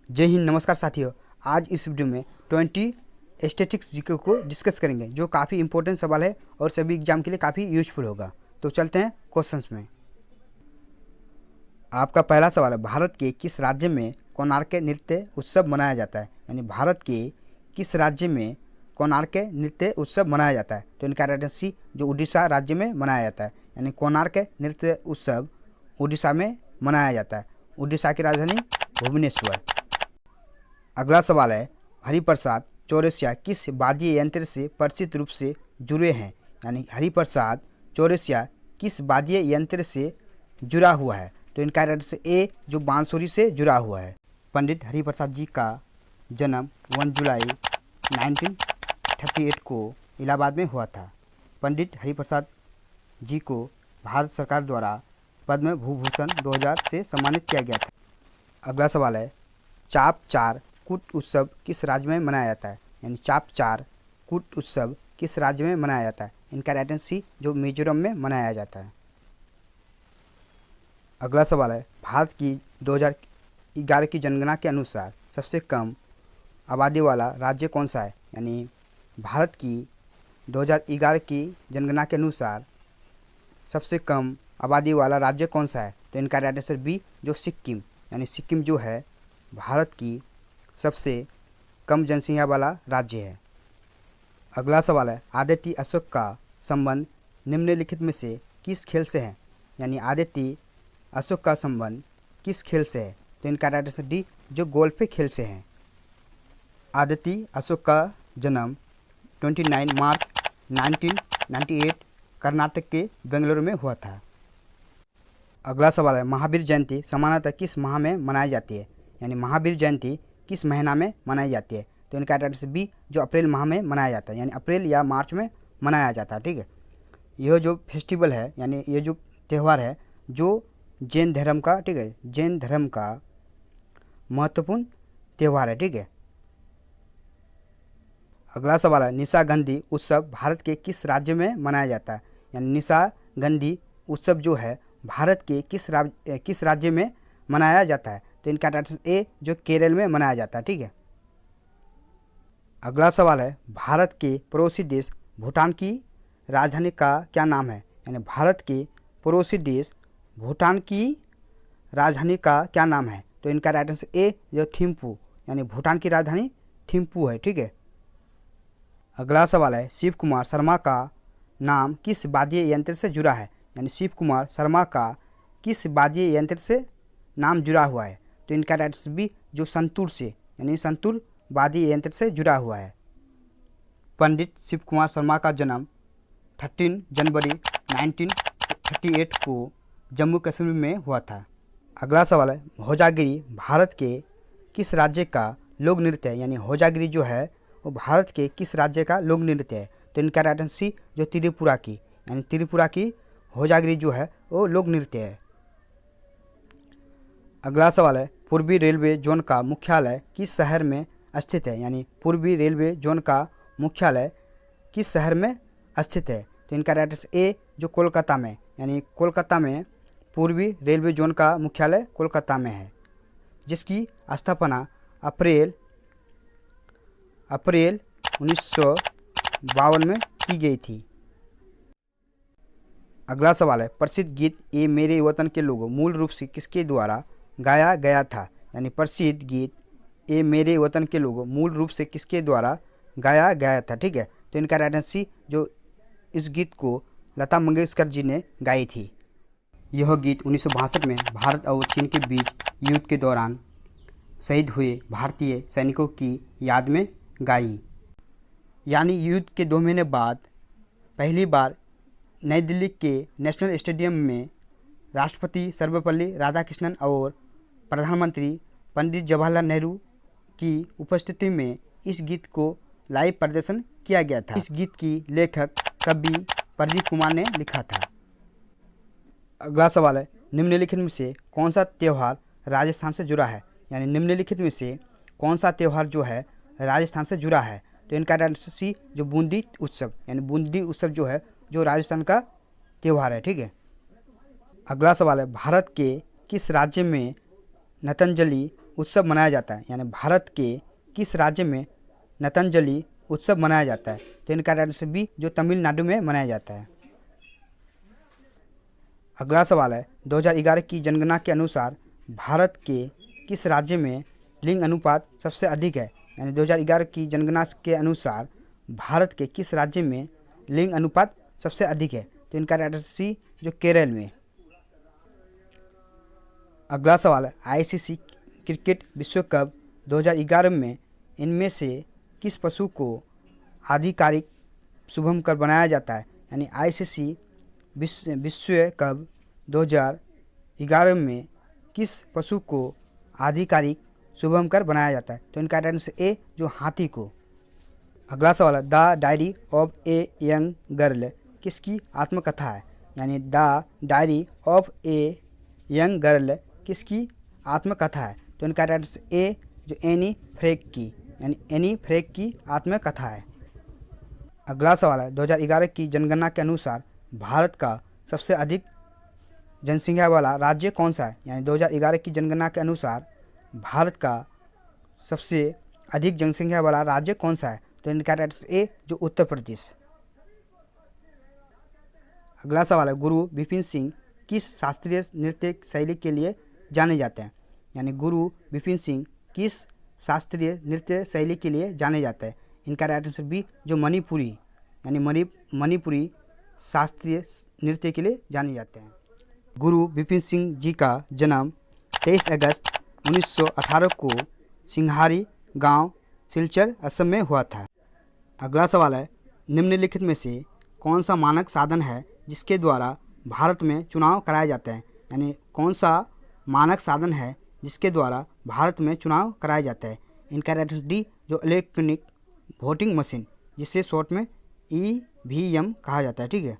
जय हिंद। नमस्कार साथियों, आज इस वीडियो में 20 स्टैटिस्टिक्स जीके को डिस्कस करेंगे जो काफ़ी इंपॉर्टेंट सवाल है और सभी एग्जाम के लिए काफ़ी यूजफुल होगा। तो चलते हैं क्वेश्चंस में। आपका पहला सवाल है, भारत के किस राज्य में कोणार्क नृत्य उत्सव मनाया जाता है? यानी भारत के किस राज्य में कोणार्क नृत्य उत्सव मनाया जाता है? तो इनका राइट सी, जो उड़ीसा राज्य में मनाया जाता है। यानी कोणार्क नृत्य उत्सव उड़ीसा में मनाया जाता है। उड़ीसा की राजधानी भुवनेश्वर। अगला सवाल है, हरिप्रसाद चौरसिया किस वाद्य यंत्र से प्रसिद्ध रूप से जुड़े हैं? यानी हरिप्रसाद चौरसिया किस वाद्य यंत्र से जुड़ा हुआ है? तो इनका राइट से ए, जो बांसुरी से जुड़ा हुआ है। पंडित हरिप्रसाद जी का जन्म 1 जुलाई 1938 को इलाहाबाद में हुआ था। पंडित हरिप्रसाद जी को भारत सरकार द्वारा पद्म भूभूषण 2000 से सम्मानित किया गया था। अगला सवाल है, चाप चार कूट उत्सव किस राज्य में मनाया जाता है? यानी चाप चार कूट उत्सव किस राज्य में मनाया जाता है? इनका राइट आंसर सी, जो मिजोरम में मनाया जाता है। अगला सवाल है, भारत की 2011 की जनगणना के अनुसार सबसे कम आबादी वाला राज्य कौन सा है? यानी भारत की 2011 की जनगणना के अनुसार सबसे कम आबादी वाला राज्य कौन सा है? तो इनका राइट आंसर बी, जो सिक्किम। यानी सिक्किम जो है भारत की सबसे कम जनसंख्या वाला राज्य है। अगला सवाल है, आदित्य अशोक का संबंध निम्नलिखित में से किस खेल से है? यानी आदित्य अशोक का संबंध किस खेल से है? तो इनका राइट आंसर डी, जो गोल्फ खेल से है। आदित्य अशोक का जन्म 29 मार्च 1998 कर्नाटक के बेंगलुरु में हुआ था। अगला सवाल है, महावीर जयंती सामान्यतः किस माह में मनाई जाती है? यानी महावीर जयंती किस महीना में मनाई जाती है? तो इनका राइट आंसर बी, जो अप्रैल माह में मनाया जाता है। यानी अप्रैल या मार्च में मनाया जाता है। ठीक है, यह जो फेस्टिवल है, यानी ये जो त्यौहार है, जो जैन धर्म का, ठीक है, जैन धर्म का महत्वपूर्ण त्यौहार है। ठीक है। अगला सवाल है, निशागंधी उत्सव भारत के किस राज्य में मनाया जाता है? यानी निशागंधी उत्सव जो है भारत के किस राज्य में मनाया जाता है? तो इनका आंसर ए, जो केरल में मनाया जाता है। ठीक है। अगला सवाल है, भारत के पड़ोसी देश भूटान की राजधानी का क्या नाम है? यानी भारत के पड़ोसी देश भूटान की राजधानी का क्या नाम है? तो इनका राइट आंसर ए, जो थिम्पू। यानी भूटान की राजधानी थिम्पू है। ठीक है। अगला सवाल है, शिव कुमार शर्मा का नाम किस वाद्य यंत्र से जुड़ा है? यानी शिव कुमार शर्मा का किस वाद्य यंत्र से नाम जुड़ा हुआ है? तो इनका राइट आंसर बी, जो संतूर से, यानी संतूर वाद्य यंत्र से जुड़ा हुआ है। पंडित शिव कुमार शर्मा का जन्म 13 जनवरी 1938 को जम्मू कश्मीर में हुआ था। अगला सवाल है, होजागिरी भारत के किस राज्य का लोक नृत्य है? यानी होजागिरी जो है वो भारत के किस राज्य का लोक नृत्य है? तो इनका राइट आंसर सी, जो त्रिपुरा की, यानी त्रिपुरा की होजागिरी जो है वो लोक नृत्य है। अगला सवाल है, पूर्वी रेलवे जोन का मुख्यालय किस शहर में स्थित है? यानी पूर्वी रेलवे जोन का मुख्यालय किस शहर में स्थित है? तो इनका राइट आंसर ए, जो कोलकाता में, यानी कोलकाता में पूर्वी रेलवे जोन का मुख्यालय कोलकाता में है, जिसकी स्थापना अप्रैल 1952 में की गई थी। अगला सवाल है, प्रसिद्ध गीत ए मेरे वतन के लोगों मूल रूप से किसके द्वारा गाया गया था? यानी प्रसिद्ध गीत ए मेरे वतन के लोगों मूल रूप से किसके द्वारा गाया गया था? ठीक है। तो इनका राइट आंसर सी, जो इस गीत को लता मंगेशकर जी ने गाई थी। यह गीत 1962 में भारत और चीन के बीच युद्ध के दौरान शहीद हुए भारतीय सैनिकों की याद में गाई। यानी युद्ध के 2 महीने बाद पहली बार नई दिल्ली के नेशनल स्टेडियम में राष्ट्रपति सर्वपल्ली राधाकृष्णन और प्रधानमंत्री पंडित जवाहरलाल नेहरू की उपस्थिति में इस गीत को लाइव प्रदर्शन किया गया था। इस गीत की लेखक कवि प्रदीप कुमार ने लिखा था। अगला सवाल है, निम्नलिखित में से कौन सा त्यौहार राजस्थान से जुड़ा है? यानी निम्नलिखित में से कौन सा त्यौहार जो है राजस्थान से जुड़ा है? तो इनका आंसर सी, जो बूंदी उत्सव, यानी बूंदी उत्सव जो है जो राजस्थान का त्यौहार है। ठीक है। अगला सवाल है, भारत के किस राज्य में नतंजलि उत्सव मनाया जाता है, यानी भारत के किस राज्य में नतंजलि उत्सव मनाया जाता है? तो इनका आंसर बी, जो तमिलनाडु में मनाया जाता है। अगला सवाल है 2011 की जनगणना के अनुसार भारत के किस राज्य में लिंग अनुपात सबसे अधिक है? यानी 2011 की जनगणना के अनुसार भारत के किस राज्य में लिंग अनुपात सबसे अधिक है? तो इनका आंसर सी, जो केरल में। अगला सवाल है आईसीसी क्रिकेट विश्व कप 2011 में इनमें से किस पशु को आधिकारिक शुभंकर बनाया जाता है? यानी आईसीसी विश्व कप 2011 में किस पशु को आधिकारिक शुभंकर बनाया जाता है? तो इनका आंसर ए, जो हाथी को। अगला सवाल है the diary of a young girl किसकी आत्मकथा है? यानी the diary of a young girl किसकी आत्मकथा है? तो इनका आंसर ए, जो एनी फ्रैंक की, यानी एनी फ्रैंक की आत्मकथा है। अगला सवाल है 2011 की जनगणना के अनुसार भारत का सबसे अधिक जनसंख्या वाला राज्य कौन सा है? यानी 2011 की जनगणना के अनुसार भारत का सबसे अधिक जनसंख्या वाला राज्य कौन सा है? तो इनका आंसर ए, जो उत्तर प्रदेश। अगला सवाल है गुरु विपिन सिंह किस शास्त्रीय नृत्य शैली के लिए जाने जाते हैं? यानी गुरु विपिन सिंह किस शास्त्रीय नृत्य शैली के लिए जाने जाते हैं? इनका आंसर बी, जो मणिपुरी, यानी मणिपुरी शास्त्रीय नृत्य के लिए जाने जाते हैं। गुरु विपिन सिंह जी का जन्म 23 अगस्त 1918 को सिंघारी गांव सिलचर असम में हुआ था। अगला सवाल है निम्नलिखित में से कौन सा मानक साधन है जिसके द्वारा भारत में चुनाव कराए जाते हैं? यानी कौन सा मानक साधन है जिसके द्वारा भारत में चुनाव कराया जाता है? इनका आंसर डी, जो इलेक्ट्रॉनिक वोटिंग मशीन, जिसे शॉर्ट में ईवीएम कहा जाता है। ठीक है।